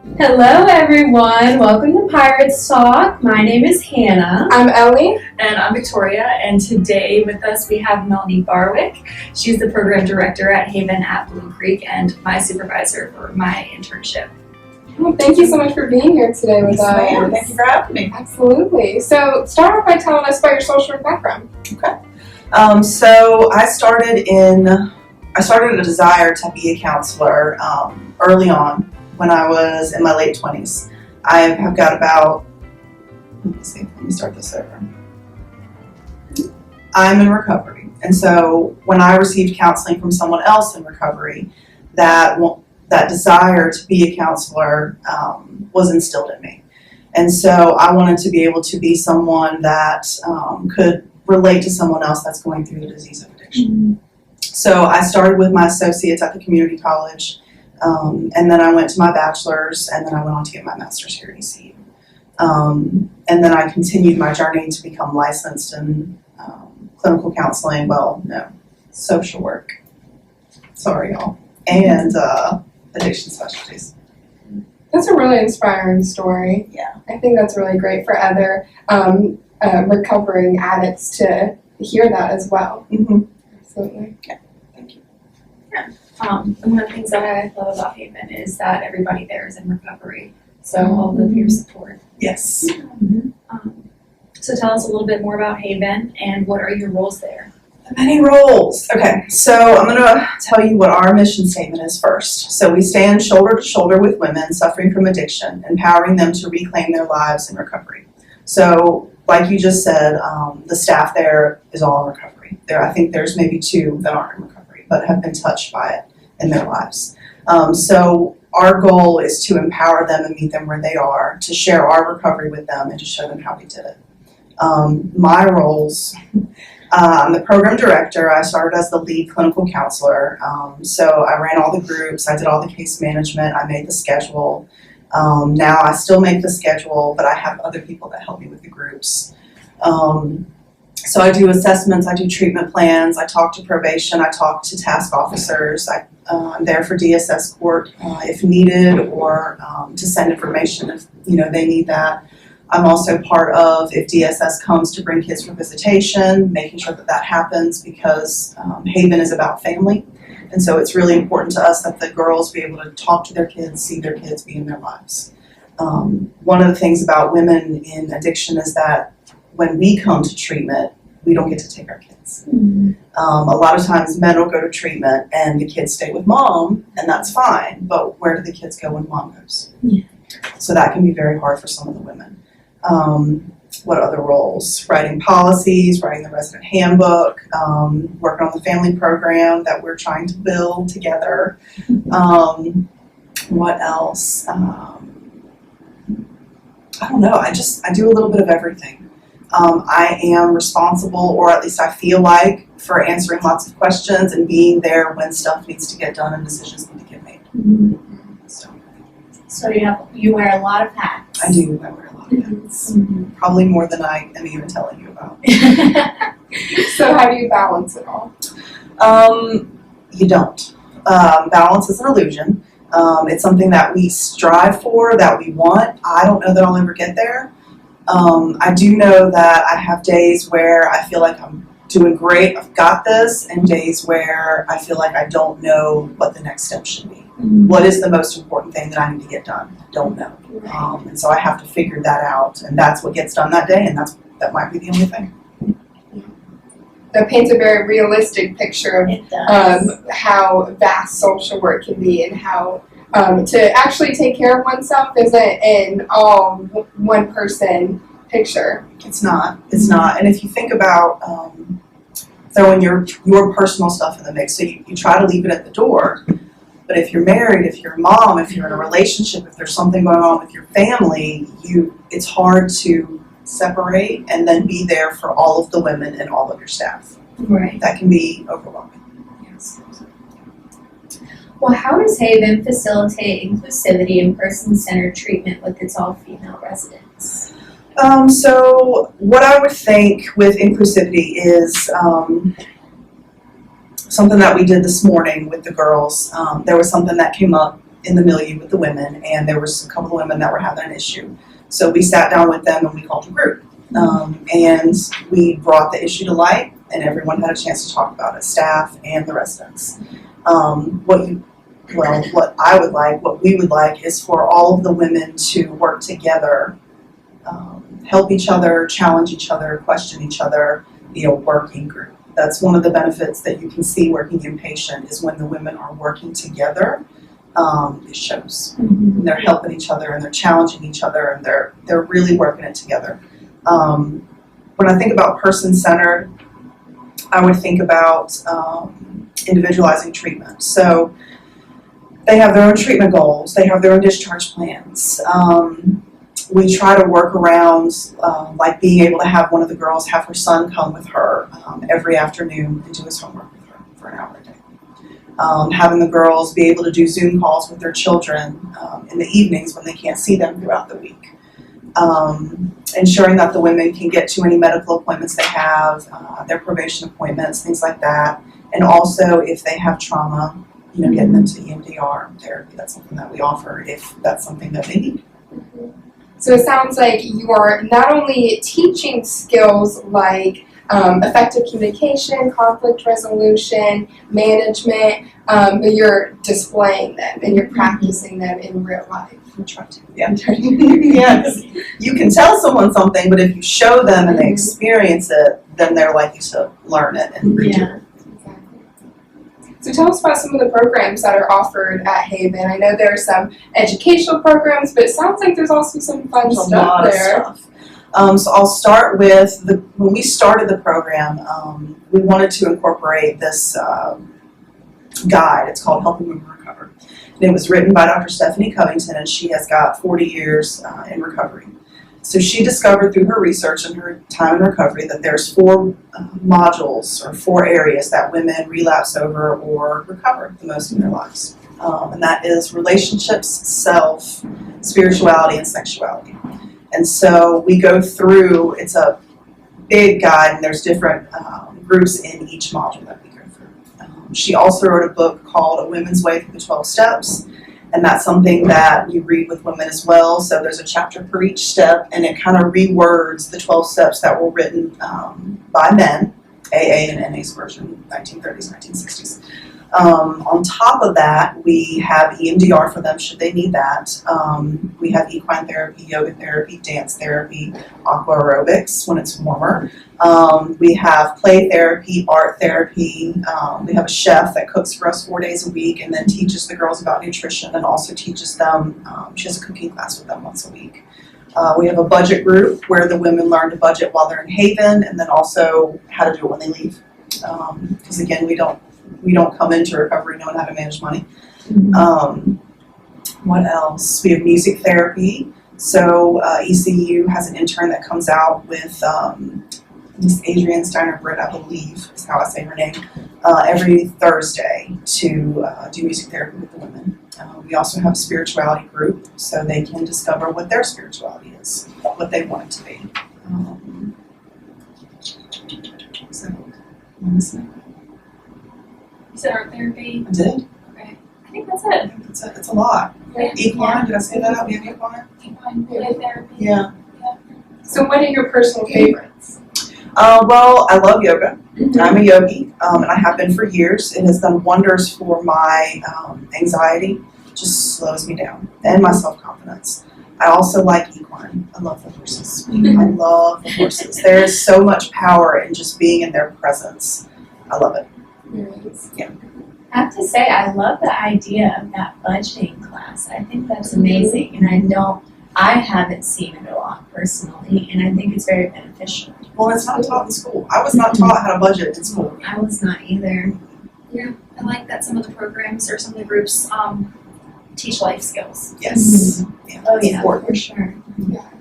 Hello everyone, welcome to Pirates Talk. My name is Hannah. I'm Ellie. And I'm Victoria, and today with us we have Melanie Barwick. She's the program director at Haven at Blue Creek and my supervisor for my internship. Well, thank you so much for being here today with us. Thank you for having me. Absolutely. So start off by telling us about your social work background. Okay. So I started a desire to be a counselor early on when I was in my late 20s. I have got about, let me start this over. I'm in recovery. And so when I received counseling from someone else in recovery, that desire to be a counselor was instilled in me. And so I wanted to be able to be someone that could relate to someone else that's going through the disease of addiction. Mm-hmm. So I started with my associates at the community college, and then I went to my bachelor's, and then I went on to get my master's here at ECU. And then I continued my journey to become licensed in clinical counseling, social work, sorry y'all, and addiction specialties. That's a really inspiring story. Yeah. I think that's really great for other recovering addicts to hear that as well. Mm-hmm. Absolutely. Yeah. Thank you. And one of the things that I love about Haven is that everybody there is in recovery, so all the peer support. Yes. Mm-hmm. So tell us a little bit more about Haven and what are your roles there? Many roles. Okay, so I'm going to tell you what our mission statement is first. So we stand shoulder to shoulder with women suffering from addiction, empowering them to reclaim their lives in recovery. So, like you just said, the staff there is all in recovery. I think there's maybe 2 that aren't in recovery, but have been touched by it in their lives. So our goal is to empower them and meet them where they are, to share our recovery with them, and to show them how we did it. My roles. I'm the program director. I started as the lead clinical counselor. So I ran all the groups, I did all the case management, I made the schedule. Now I still make the schedule, but I have other people that help me with the groups. So I do assessments, I do treatment plans, I talk to probation, I talk to task officers. I'm there for DSS court if needed, or to send information if they need that. I'm also part of, if DSS comes to bring kids for visitation, making sure that happens, because Haven is about family. And so it's really important to us that the girls be able to talk to their kids, see their kids, be in their lives. One of the things about women in addiction is that when we come to treatment, we don't get to take our kids. Mm-hmm. A lot of times men will go to treatment and the kids stay with mom, and that's fine, but where do the kids go when mom goes? Yeah. So that can be very hard for some of the women. What other roles? Writing policies, writing the resident handbook, working on the family program that we're trying to build together. What else? I don't know. I do a little bit of everything. I am responsible, or at least I feel like, for answering lots of questions and being there when stuff needs to get done and decisions need to get made. Mm-hmm. So you wear a lot of hats. I do. I wear a lot of hats. Mm-hmm. Probably more than I am even telling you about. So how do you balance it all? You don't. Balance is an illusion. It's something that we strive for, that we want. I don't know that I'll ever get there. I do know that I have days where I feel like I'm doing great, I've got this, and days where I feel like I don't know what the next step should be. Mm-hmm. What is the most important thing that I need to get done? I don't know. And so I have to figure that out, and that's what gets done that day, and that might be the only thing. That paints a very realistic picture of how vast social work can be, and how to actually take care of oneself isn't an all one person picture. It's not. And if you think about throwing your personal stuff in the mix, so you try to leave it at the door, but if you're married, if you're a mom, if you're in a relationship, if there's something going on with your family, it's hard to separate and then be there for all of the women and all of your staff. Right. That can be overwhelming. Yes. Well, how does Haven facilitate inclusivity and person-centered treatment with its all-female residents? So what I would think with inclusivity is something that we did this morning with the girls. There was something that came up in the milieu with the women, and there was a couple of women that were having an issue. So we sat down with them and we called a group. And we brought the issue to light, and everyone had a chance to talk about it, staff and the residents. What we would like is for all of the women to work together, help each other, challenge each other, question each other, be a working group. That's one of the benefits that you can see working inpatient is when the women are working together, it shows. And they're helping each other and they're challenging each other and they're really working it together. When I think about person-centered, I would think about individualizing treatment. So they have their own treatment goals, they have their own discharge plans. We try to work around like being able to have one of the girls have her son come with her every afternoon and do his homework with her for an hour a day. Having the girls be able to do Zoom calls with their children in the evenings when they can't see them throughout the week. Ensuring that the women can get to any medical appointments they have, their probation appointments, things like that. And also if they have trauma, getting them to EMDR therapy. That's something that we offer if that's something that they need. So it sounds like you are not only teaching skills like effective communication, conflict resolution, management, but you're displaying them and you're practicing them in real life. We try to. Yeah. Yeah, 'cause you can tell someone something, but if you show them and they experience it, then they're likely to learn it and redo it. So tell us about some of the programs that are offered at Haven. I know there are some educational programs, but it sounds like there's also some fun There's stuff a lot there. of stuff. So I'll start with when we started the program, we wanted to incorporate this guide. It's called Helping Women Recover. And it was written by Dr. Stephanie Covington, and she has got 40 years in recovery. So she discovered through her research and her time in recovery that there's 4 modules or 4 areas that women relapse over or recover the most in their lives. And that is relationships, self, spirituality, and sexuality. And so we go through, it's a big guide, and there's different groups in each module that we go through. She also wrote a book called A Women's Way Through the 12 Steps. And that's something that you read with women as well. So there's a chapter per each step, and it kind of rewords the 12 steps that were written by men, AA and NA's version, 1930s, 1960s. On top of that, we have EMDR for them should they need that. We have equine therapy, yoga therapy, dance therapy, aqua aerobics when it's warmer. We have play therapy, art therapy. We have a chef that cooks for us 4 days a week and then teaches the girls about nutrition and also teaches them, she has a cooking class with them once a week. We have a budget group where the women learn to budget while they're in Haven and then also how to do it when they leave. Because again, we don't come into recovery knowing how to manage money. What else? We have music therapy. So ECU has an intern that comes out with Miss Adrienne Steiner-Britt, I believe is how I say her name, every Thursday to do music therapy with the women. We also have a spirituality group, so they can discover what their spirituality is, what they want it to be. You said art therapy? I did. Okay. I think that's it. It's a lot. Yeah. Equine, did I say that? We have equine? Equine play therapy. Yeah. So what are your personal favorites? Well, I love yoga. I'm a yogi, and I have been for years. It has done wonders for my anxiety. It just slows me down, and my self-confidence. I also like equine. I love the horses. I love the horses. There is so much power in just being in their presence. I love it. Yeah. I have to say, I love the idea of that budgeting class. I think that's amazing, and I haven't seen it a lot personally, and I think it's very beneficial. Well, it's not taught in school. I was not taught how to budget in school. I was not either. Yeah, I like that some of the programs or some of the groups teach life skills. Yes. Yeah, Oh it's yeah, important. for sure.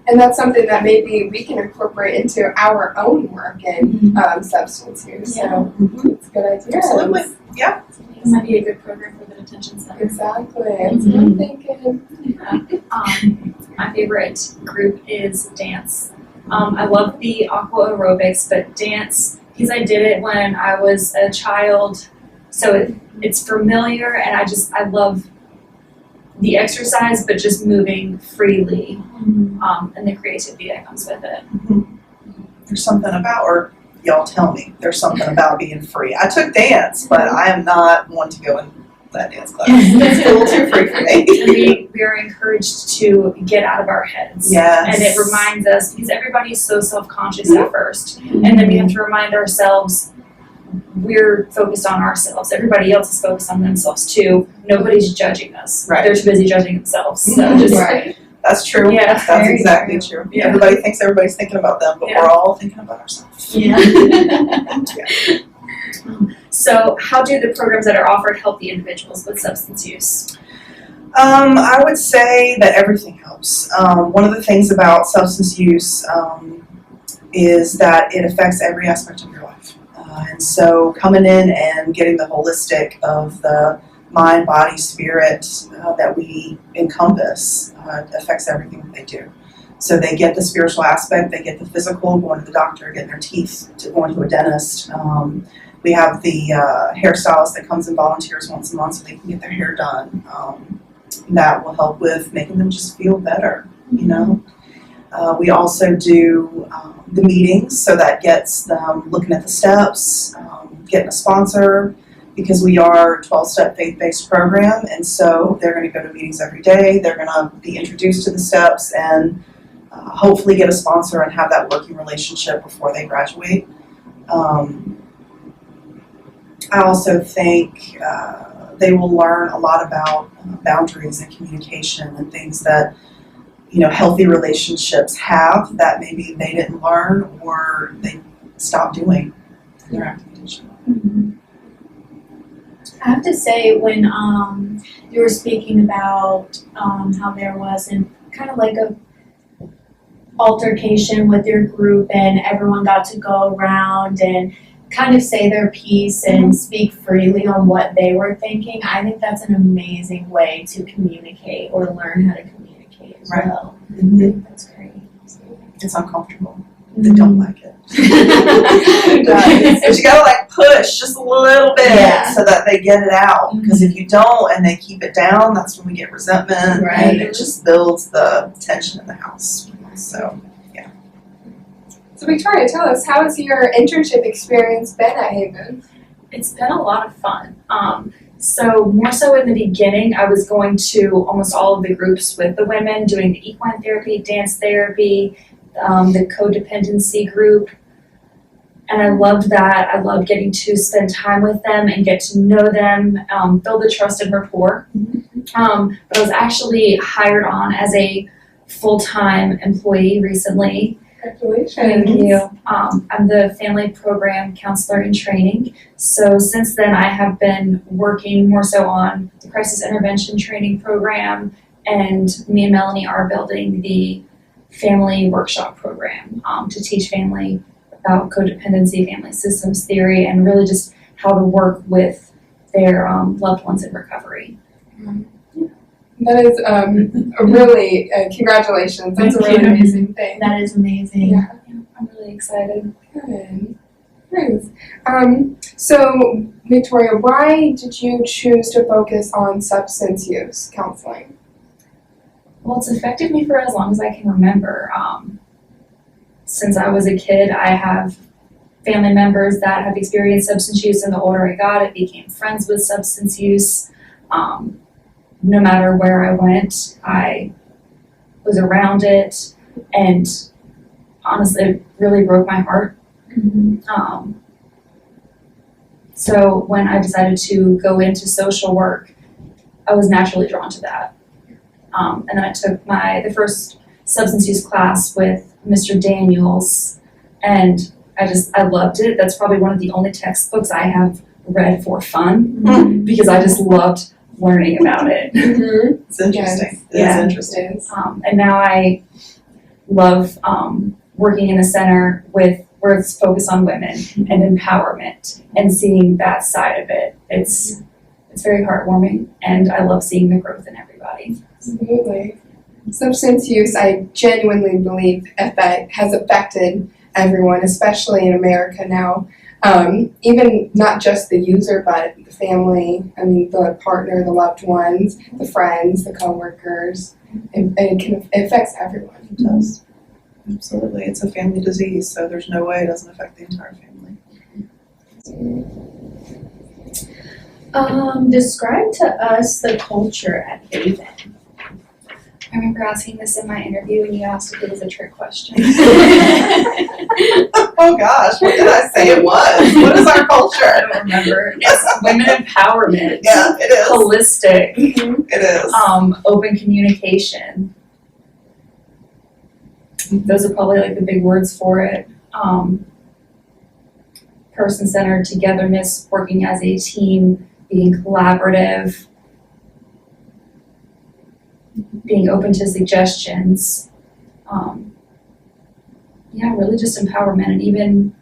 And that's something that maybe we can incorporate into our own work in substance use. So it's a good idea. Absolutely. Yeah. It might be a good program for the detention center. Exactly. That's what I'm thinking. My favorite group is dance. I love the aqua aerobics, but dance, because I did it when I was a child, so it's familiar, and I love the exercise, but just moving freely, and the creativity that comes with it. There's something about, or y'all tell me, there's something about being free. I took dance, but I am not one to go in that dance class. It's a little too free for me. We are encouraged to get out of our heads. Yes. And it reminds us, because everybody's so self-conscious at first, and then we have to remind ourselves we're focused on ourselves. Everybody else is focused on themselves too. Nobody's judging us. Right. They're too busy judging themselves. So just Right. That's true. Yeah, That's very exactly true. Yeah. Everybody thinks everybody's thinking about them, but Yeah. we're all thinking about ourselves. Yeah. So how do the programs that are offered help the individuals with substance use? I would say that everything helps. One of the things about substance use is that it affects every aspect of your life. And so coming in and getting the holistic of the mind, body, spirit that we encompass affects everything that they do. So they get the spiritual aspect, they get the physical, going to the doctor, getting their teeth, going to a dentist. We have the hairstylist that comes and volunteers once a month so they can get their hair done. That will help with making them just feel better, you know. We also do the meetings, so that gets them looking at the steps, getting a sponsor, because we are a 12-step faith-based program, and so they're going to go to meetings every day. They're going to be introduced to the steps and hopefully get a sponsor and have that working relationship before they graduate. I also think they will learn a lot about boundaries and communication and things that, you know, healthy relationships have that maybe they didn't learn or they stopped doing in their activation. I have to say, when you were speaking about how there wasn't kind of like a altercation with your group and everyone got to go around and kind of say their piece and speak freely on what they were thinking, I think that's an amazing way to communicate or learn how to communicate as Right. well. Mm-hmm. That's great. It's uncomfortable. They don't like it. It does. But you gotta like push just a little bit Yeah. so that they get it out. Because if you don't and they keep it down, that's when we get resentment, Right. and it just builds the tension in the house. So So Victoria, tell us, how has your internship experience been at Haven? It's been a lot of fun. So more so in the beginning, I was going to almost all of the groups with the women, doing the equine therapy, dance therapy, the codependency group. And I loved that. I loved getting to spend time with them and get to know them, build the trust and rapport. But I was actually hired on as a full-time employee recently. Congratulations. Thank you. I'm the family program counselor in training. So since then, I have been working more so on the crisis intervention training program, and me and Melanie are building the family workshop program to teach family about codependency, family systems theory, and really just how to work with their loved ones in recovery. That is a really, congratulations. That's a Thank really you. amazing thing. That is amazing. Yeah. I'm really excited. Good. Thanks. So, Victoria, why did you choose to focus on substance use counseling? Well, it's affected me for as long as I can remember. Since I was a kid, I have family members that have experienced substance use, and the older I got, I became friends with substance use. No matter where I went, I was around it, and honestly, it really broke my heart. So when I decided to go into social work, I was naturally drawn to that. And then I took the first substance use class with Mr. Daniels, and I loved it. That's probably one of the only textbooks I have read for fun, because I just loved learning about it. Mm-hmm. it's interesting. Yes. It's interesting. And now I love working in a center where it's focused on women and empowerment and seeing that side of it. It's very heartwarming, and I love seeing the growth in everybody. Absolutely. Substance use, I genuinely believe, has affected everyone, especially in America now. even not just the user, but the family, the partner, the loved ones, the friends, the coworkers, and it affects everyone. It does. Absolutely. It's a family disease, so there's no way it doesn't affect the entire family. Describe to us the culture at Haven. I remember asking this in my interview and you asked if it was a trick question. Oh gosh, what did I say it was? What is our I culture? don't remember. It's women empowerment. Yeah, it is. Holistic. It is. Open communication. Those are probably like the big words for it. Person-centered, togetherness, working as a team, being collaborative, being open to suggestions. Really just empowerment, and even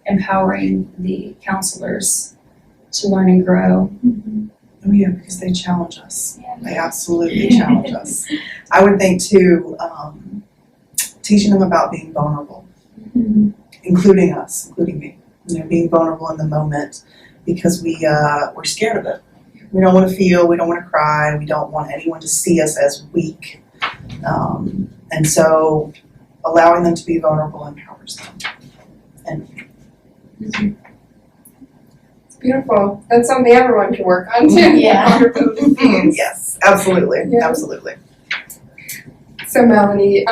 empowering the counselors to learn and grow. Oh yeah, because they challenge us. Yeah. They absolutely challenge us. I would think too, teaching them about being vulnerable, including us, including me. Being vulnerable in the moment, because we're scared of it. We don't want to feel, we don't want to cry, we don't want anyone to see us as weak. And so allowing them to be vulnerable empowers them. It's beautiful. That's something everyone can work on too. Yeah. Yes, absolutely, Yeah. absolutely. So Melanie,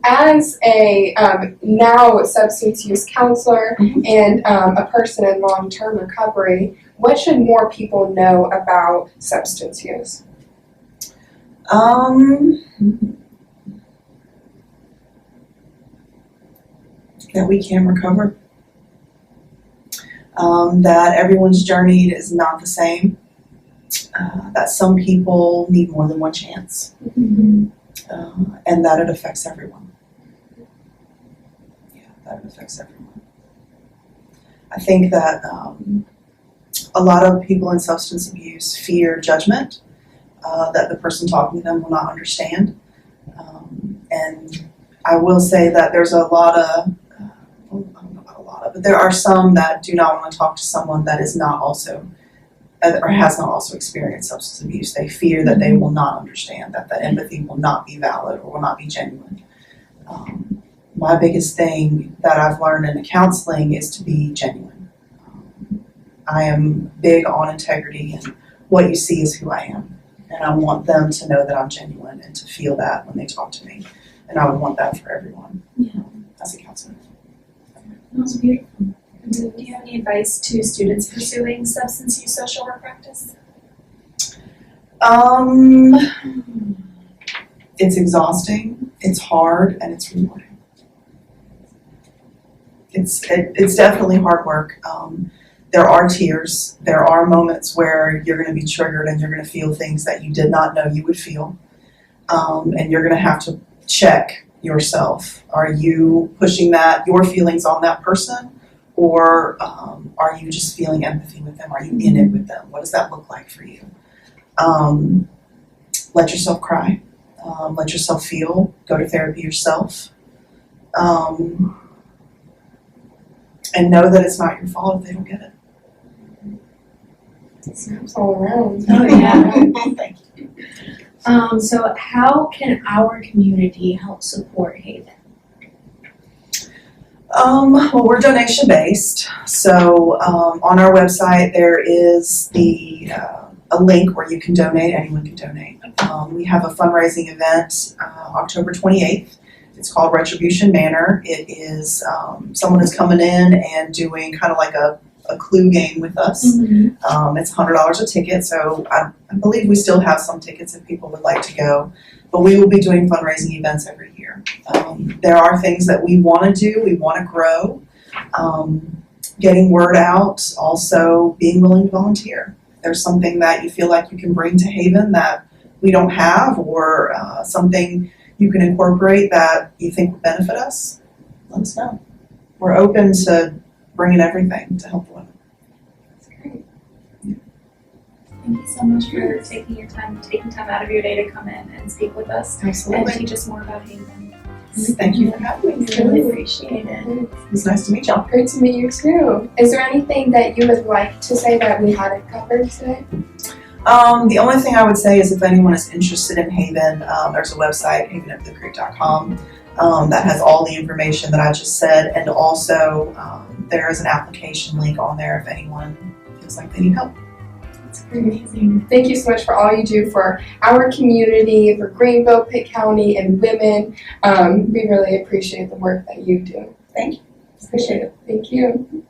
as a now substance use counselor and a person in long-term recovery, what should more people know about substance use? That we can recover. That everyone's journey is not the same. That some people need more than one chance. And that it affects everyone. Yeah, that it affects everyone. I think that a lot of people in substance abuse fear judgment, that the person talking to them will not understand. And I will say that there's a lot of, I don't know about a lot of, but there are some that do not want to talk to someone that is not also or has not also experienced substance abuse. They fear that they will not understand, that the empathy will not be valid or will not be genuine. My biggest thing that I've learned in the counseling is to be genuine. I am big on integrity, and what you see is who I am. And I want them to know that I'm genuine and to feel that when they talk to me. And I would want that for everyone as a counselor. That was beautiful. Do you have any advice to students pursuing substance use social work practice? It's exhausting, it's hard, and it's rewarding. It's definitely hard work. There are tears. There are moments where you're going to be triggered and you're going to feel things that you did not know you would feel. And you're going to have to check yourself. Are you pushing your feelings on that person? Or are you just feeling empathy with them? Are you in it with them? What does that look like for you? Let yourself cry. Let yourself feel. Go to therapy yourself. And know that it's not your fault if they don't get it. Snaps all around. Oh yeah. Thank you. So how can our community help support Haven? Well, we're donation based, so on our website there is a link where you can donate. Anyone can donate. We have a fundraising event October 28th. It's called Retribution Manor. It is someone is coming in and doing kind of like a clue game with us. It's $100 a ticket, so I believe we still have some tickets if people would like to go. But we will be doing fundraising events every year. There are things that we want to do. We want to grow. Getting word out, also being willing to volunteer. If there's something that you feel like you can bring to Haven that we don't have, or something you can incorporate that you think would benefit us, let us know. We're open to bringing everything to help the women. That's great. Thank you so much for taking time out of your day to come in and speak with us Absolutely. and teach us more about Haven. Thank you for having me. Really appreciate it. It was nice to meet y'all. Great to meet you too. Is there anything that you would like to say that we hadn't covered today? The only thing I would say is if anyone is interested in Haven, there's a website, havenofthecreek.com, that has all the information that I just said, and also there is an application link on there if anyone feels like they need help. It's amazing. Thank you so much for all you do for our community, for Greenville, Pitt County, and women. We really appreciate the work that you do. Thank you. Appreciate it. Thank you.